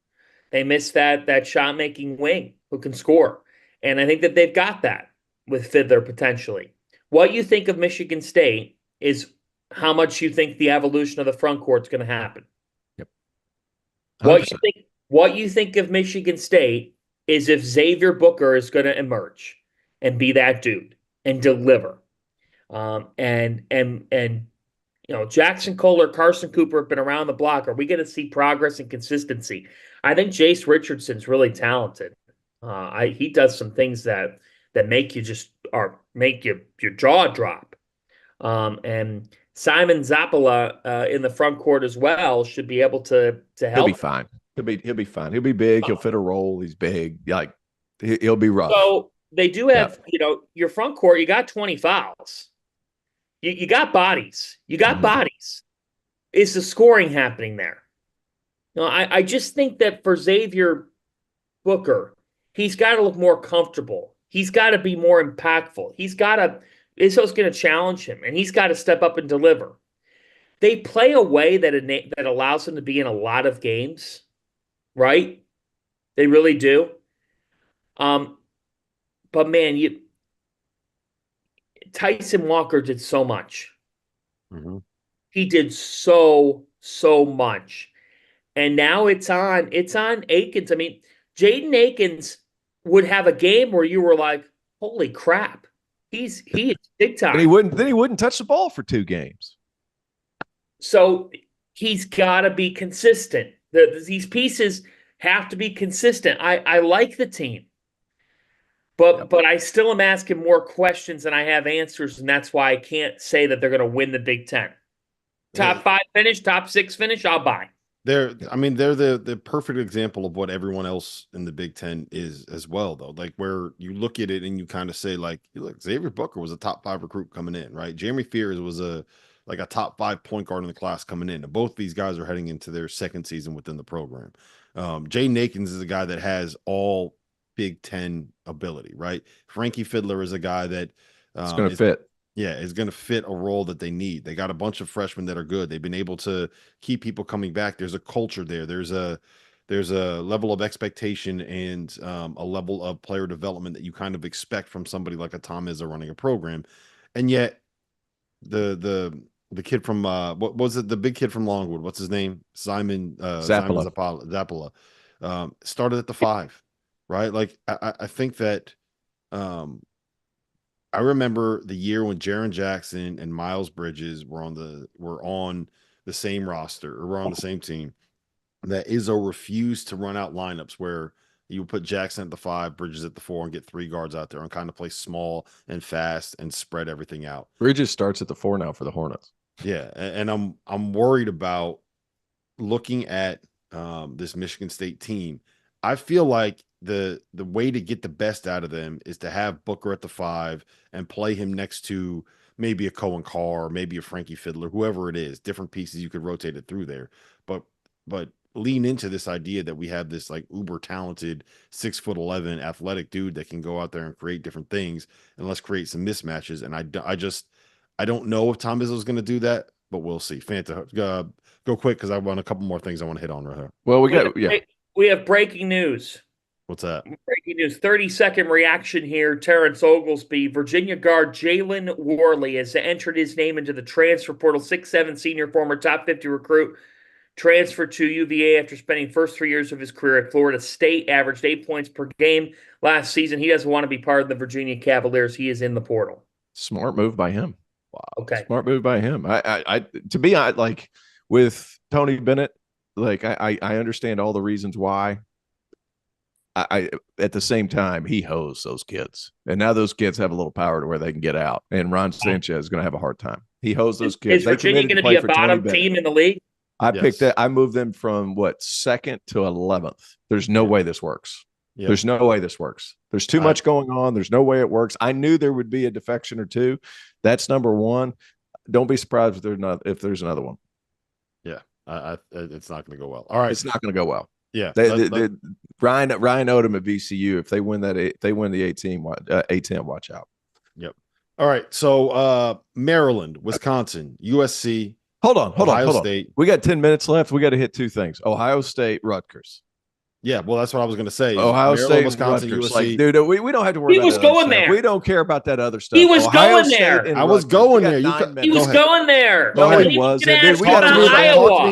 They missed that shot-making wing who can score. And I think that they've got that with Fiddler potentially. What you think of Michigan State is how much you think the evolution of the front court is going to happen. Yep. What you think of Michigan State is if Xavier Booker is going to emerge and be that dude and deliver. And Jackson Kohler, Carson Cooper have been around the block. Are we going to see progress and consistency? I think Jace Richardson's really talented. He does some things that make you make your jaw drop. And Simon Zappala in the front court as well should be able to help. He'll be fine. He'll be fine. He'll be big. He'll fit a role. He's big. Like he'll be rough. So they do have, your front court. You got 20 fouls. You got bodies. You got bodies. Is the scoring happening there? I just think that for Xavier Booker, he's got to look more comfortable. He's got to be more impactful. Izzo's going to challenge him, and he's got to step up and deliver. They play a way that allows him to be in a lot of games, right? They really do. But man, Tyson Walker did so much. Mm-hmm. He did so much. And now it's on Akins. I mean, Jaden Akins would have a game where you were like, holy crap. He is big time. Then he wouldn't touch the ball for 2 games. So he's got to be consistent. These pieces have to be consistent. I like the team. But I still am asking more questions than I have answers, and that's why I can't say that they're going to win the Big Ten. Top 5 finish, top 6 finish, I'll buy. They're the perfect example of what everyone else in the Big Ten is as well, though. Like where you look at it and you kind of say, like, look, Xavier Booker was a top 5 recruit coming in, right? Jeremy Fears was a top 5 point guard in the class coming in. And both these guys are heading into their second season within the program. Jaden Akins is a guy that has all Big Ten ability, right? Frankie Fiddler is a guy that it's going to fit. Yeah, is going to fit a role that they need. They got a bunch of freshmen that are good. They've been able to keep people coming back. There's a culture there. There's a level of expectation and a level of player development that you kind of expect from somebody like a Tom Izzo running a program. And yet the kid from what was it? The big kid from Longwood. What's his name? Simon Zappala. Started at the 5, right? Like I think that I remember the year when Jaren Jackson and Miles Bridges were on the same roster, or were on the same team, that Izzo refused to run out lineups where you would put Jackson at the 5, Bridges at the 4, and get 3 guards out there and kind of play small and fast and spread everything out. Bridges starts at the 4 now for the Hornets. Yeah, and I'm worried about looking at this Michigan State team. I feel like the way to get the best out of them is to have Booker at the 5 and play him next to maybe a Cohen Carr, maybe a Frankie Fiddler, whoever it is, different pieces you could rotate it through there. But lean into this idea that we have this like uber talented 6'11" athletic dude that can go out there and create different things, and let's create some mismatches. And I don't know if Tom Izzo is going to do that, but we'll see. Fanta, go quick because I want a couple more things I want to hit on right here. Well, we have breaking news. What's that? Breaking news. 30-second reaction here. Terrence Oglesby, Virginia guard Jalen Warley has entered his name into the transfer portal. 6'7" senior, former top 50 recruit, transferred to UVA after spending first 3 years of his career at Florida State. Averaged 8 points per game last season. He doesn't want to be part of the Virginia Cavaliers. He is in the portal. Smart move by him. Wow. Okay. Smart move by him. To be honest, like with Tony Bennett, like I understand all the reasons why. I at the same time, he hosed those kids, and now those kids have a little power to where they can get out. And Ron Sanchez is going to have a hard time. He hosed those kids. Is Virginia going to be a bottom team in the league? I picked that. I moved them from 2nd to 11th. There's no way this works. Yep. There's no way this works. There's too much going on. There's no way it works. I knew there would be a defection or two. That's number one. Don't be surprised if there's another one. Yeah, it's not going to go well. All right, it's not going to go well. Yeah, Ryan Odom at VCU. If they win they win the A10. Watch out. Yep. All right. So Maryland, Wisconsin, USC. Hold on. State. We got 10 minutes left. We got to hit two things. Ohio State, Rutgers. Yeah, well, that's what I was going to say. Ohio State, Wisconsin, USC. Like, dude, we don't have to worry about that. He was going there. We don't care about that other stuff. He was going there. I was going there. He was going there. No, he wasn't. Dude, we got to move Iowa.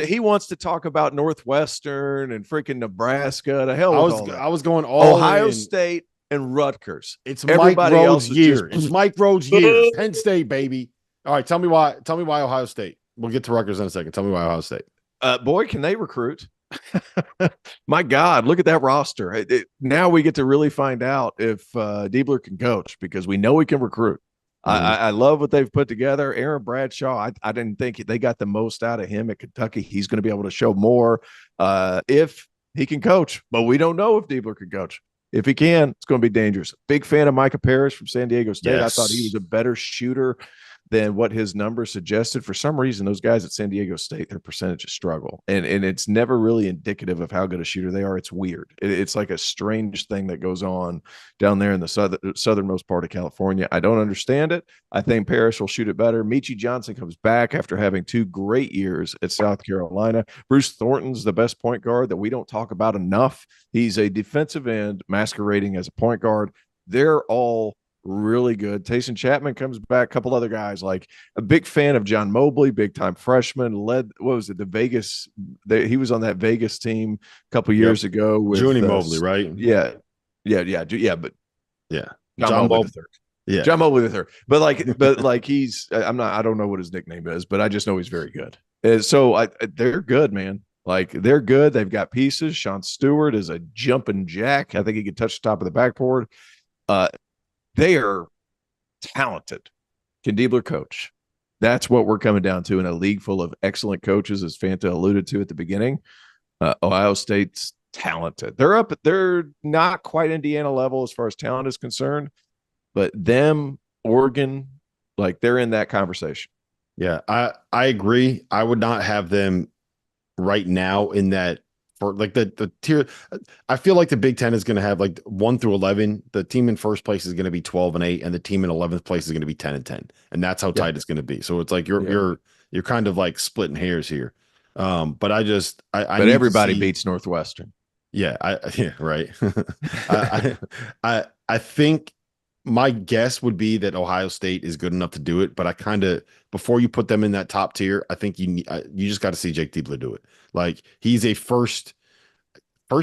He wants to talk about Northwestern and freaking Nebraska. The hell I was going all Ohio State and Rutgers. It's Mike Rhodes' year. It's Mike Rhodes' year. Penn State, baby. All right, tell me why Ohio State. We'll get to Rutgers in a second. Tell me why Ohio State. Boy, can they recruit. My God, look at that roster. Now we get to really find out if Diebler can coach, because we know he can recruit. I love what they've put together. Aaron Bradshaw, I didn't think they got the most out of him at Kentucky. He's going to be able to show more if he can coach, but we don't know if Diebler can coach. If he can, it's going to be dangerous. Big fan of Micah Parrish from San Diego State. Yes. I thought he was a better shooter than what his numbers suggested. For some reason, those guys at San Diego State, their percentages struggle. And it's never really indicative of how good a shooter they are. It's weird. It's like a strange thing that goes on down there in the southernmost part of California. I don't understand it. I think Parrish will shoot it better. Michi Johnson comes back after having 2 great years at South Carolina. Bruce Thornton's the best point guard that we don't talk about enough. He's a defensive end masquerading as a point guard. They're all really good. Tayson Chapman comes back, a couple other guys. Like, a big fan of John Mobley, big time freshman, led the Vegas. He was on that Vegas team a couple years ago with Junie Mobley, right? Yeah. But John Mobley III. Yeah, John Mobley III. But he's I don't know what his nickname is, but I just know he's very good. And so they're good, man. Like, they're good. They've got pieces. Sean Stewart is a jumping jack. I think he can touch the top of the backboard. They are talented. Can Diebler coach? That's what we're coming down to in a league full of excellent coaches, as Fanta alluded to at the beginning. Ohio State's talented. They're not quite Indiana level as far as talent is concerned, but them, Oregon, like, they're in that conversation. Yeah, I agree. I would not have them right now in that. For like the tier, I feel like the Big Ten is going to have like 1 through 11. The team in first place is going to be 12-8, and the team in 11th place is going to be 10-10, and that's how tight it's going to be. So it's like you're kind of like splitting hairs here. But but everybody beats Northwestern. Yeah, right. I think my guess would be that Ohio State is good enough to do it, but I kind of, before you put them in that top tier, I think you just got to see Jake Diebler do it. Like, he's a first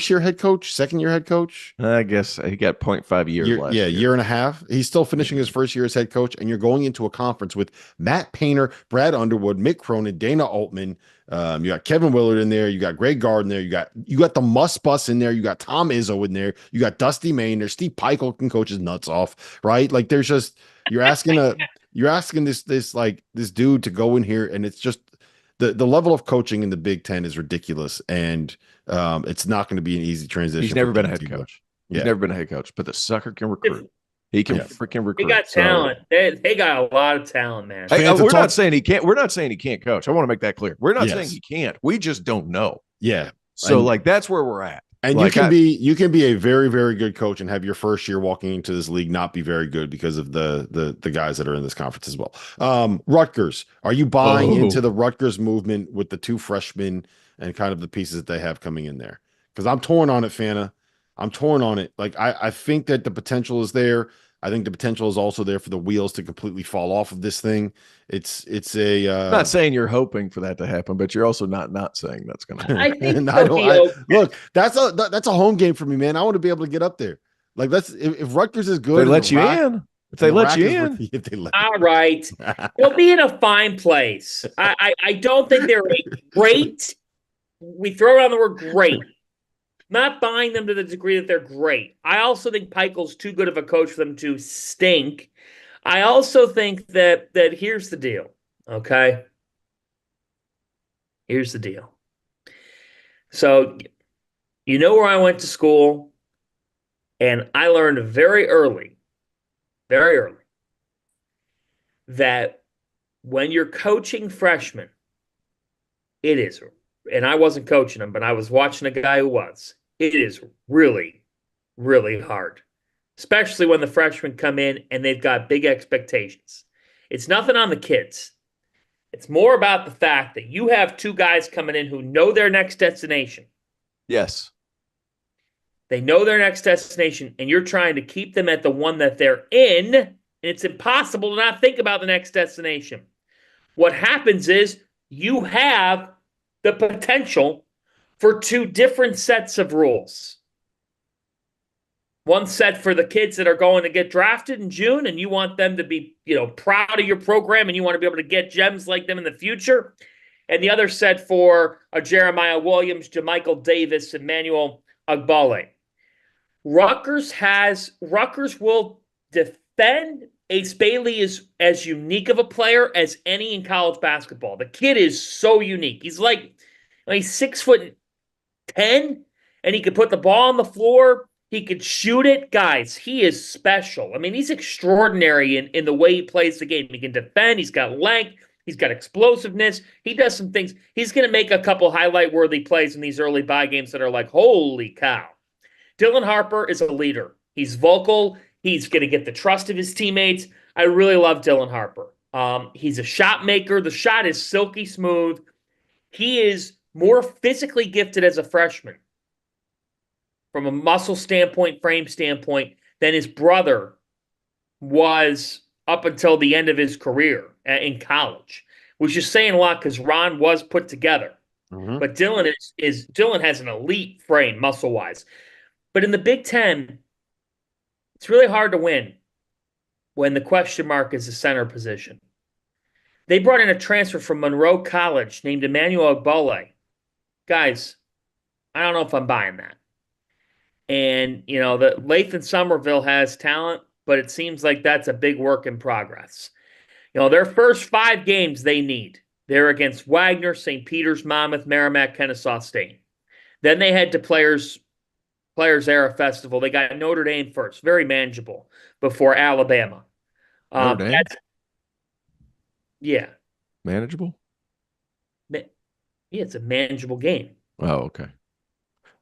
year head coach, second year head coach. I guess he got 0.5 years last year. Year and a half. He's still finishing his first year as head coach, and you're going into a conference with Matt Painter, Brad Underwood, Mick Cronin, Dana Altman. You got Kevin Willard in there. You got Greg Gard in there. You got the Muss Bus in there. You got Tom Izzo in there. You got Dusty Main there. Steve Peichel can coach his nuts off, right? Like, there's just, you're asking this dude to go in here, and it's just, the level of coaching in the Big Ten is ridiculous, and it's not going to be an easy transition. He's never been a Purdue head to go. coach. He's never been a head coach, but the sucker can recruit. He can freaking recruit. They got talent. They got a lot of talent, man. Hey, we're not saying he can't. We're not saying he can't coach. I want to make that clear. We're not saying he can't. We just don't know. Yeah. So that's where we're at. And you can be a very, very good coach and have your first year walking into this league not be very good because of the guys that are in this conference as well. Rutgers, are you buying into the Rutgers movement with the 2 freshmen and kind of the pieces that they have coming in there? Because I'm torn on it, Fanta. I'm torn on it. Like I think that the potential is there. I think the potential is also there for the wheels to completely fall off of this thing. It's I'm not saying you're hoping for that to happen, but you're also not saying that's going to happen. I think look, that's a home game for me, man. I want to be able to get up there. Like if Rutgers is good, they let you in. If they let you in, all right, they'll be in a fine place. I don't think they're a great. We throw around the word great. Not buying them to the degree that they're great. I also think Peichel's too good of a coach for them to stink. I also think that here's the deal, okay? Here's the deal. So, you know where I went to school, and I learned very early, that when you're coaching freshmen, it is, and I wasn't coaching them, but I was watching a guy who was. It is really, really hard, especially when the freshmen come in and they've got big expectations. It's nothing on the kids. It's more about the fact that you have 2 guys coming in who know their next destination. Yes. They know their next destination, and you're trying to keep them at the one that they're in, and it's impossible to not think about the next destination. What happens is you have the potential for 2 different sets of rules. One set for the kids that are going to get drafted in June, and you want them to be, proud of your program, and you want to be able to get gems like them in the future. And the other set for a Jeremiah Williams, JaMychal Davis, Emmanuel Ogbale. Rutgers will defend. Ace Bailey is as unique of a player as any in college basketball. The kid is so unique. He's 6'10", and he could put the ball on the floor. He could shoot it. Guys, he is special. I mean, he's extraordinary in the way he plays the game. He can defend. He's got length. He's got explosiveness. He does some things. He's going to make a couple highlight-worthy plays in these early bye games that are like, holy cow. Dylan Harper is a leader. He's vocal. He's going to get the trust of his teammates. I really love Dylan Harper. He's a shot maker. The shot is silky smooth. He is more physically gifted as a freshman from a muscle standpoint, frame standpoint, than his brother was up until the end of his career in college, which is saying a lot because Ron was put together. Mm-hmm. But Dylan has an elite frame muscle-wise. But in the Big Ten, it's really hard to win when the question mark is the center position. They brought in a transfer from Monroe College named Emmanuel Ogbale. Guys, I don't know if I'm buying that. And, the Lathan Somerville has talent, but it seems like that's a big work in progress. Their first 5 games they need. They're against Wagner, St. Peter's, Monmouth, Merrimack, Kennesaw State. Then they head to Players Era Festival. They got Notre Dame first, very manageable, before Alabama. Notre Dame? Yeah. Manageable? Yeah, it's a manageable game. Oh, okay.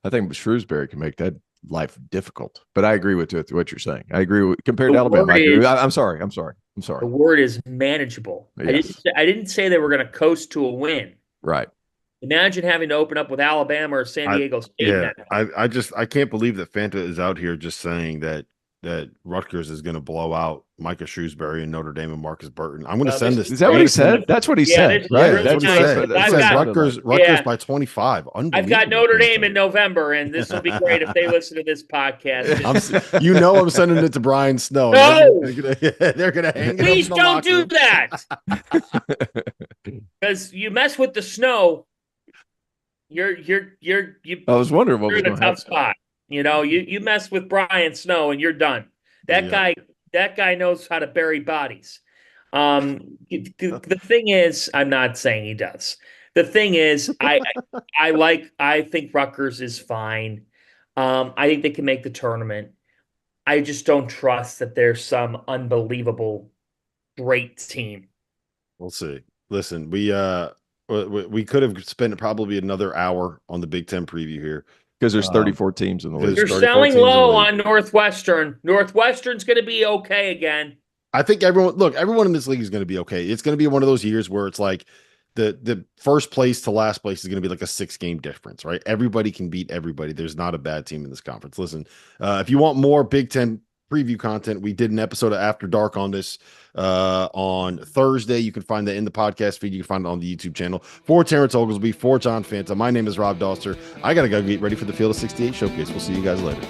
I think Shrewsbury can make that life difficult, but I agree with what you're saying. I agree with compared to Alabama. I'm sorry. The word is manageable. Yes. I didn't say they were going to coast to a win. Right. Imagine having to open up with Alabama or San Diego State. Yeah, I can't believe that Fanta is out here just saying that Rutgers is going to blow out Micah Shrewsbury and Notre Dame and Marcus Burton. I'm going to send this. Is that what he said? That's what he said. Right. That's what he said. It says Rutgers by 25. I've got Notre Dame in November, and this will be great if they listen to this podcast. I'm sending it to Brian Snow. No! They're going to hang it. Please don't do that. Because you mess with the Snow, you I was wondering what was in a tough spot. You mess with Brian Snow and you're done. That guy knows how to bury bodies. The thing is, I'm not saying he does. The thing is, I think Rutgers is fine. I think they can make the tournament. I just don't trust that there's some unbelievable great team. We'll see. Listen, we could have spent probably another hour on the Big Ten preview here because there's 34 teams in the league. You're selling low on Northwestern. Northwestern's going to be okay again. I think everyone in this league is going to be okay. It's going to be one of those years where it's like the first place to last place is going to be like a 6-game difference, right? Everybody can beat everybody. There's not a bad team in this conference. Listen, if you want more Big Ten preview content, we did an episode of After Dark on this on Thursday. You can find that in the podcast feed. You can find it on the YouTube channel. For Terrence Oglesby, for John Fanta, my name is Rob Dauster. I got to go get ready for the Field of 68 showcase. We'll see you guys later.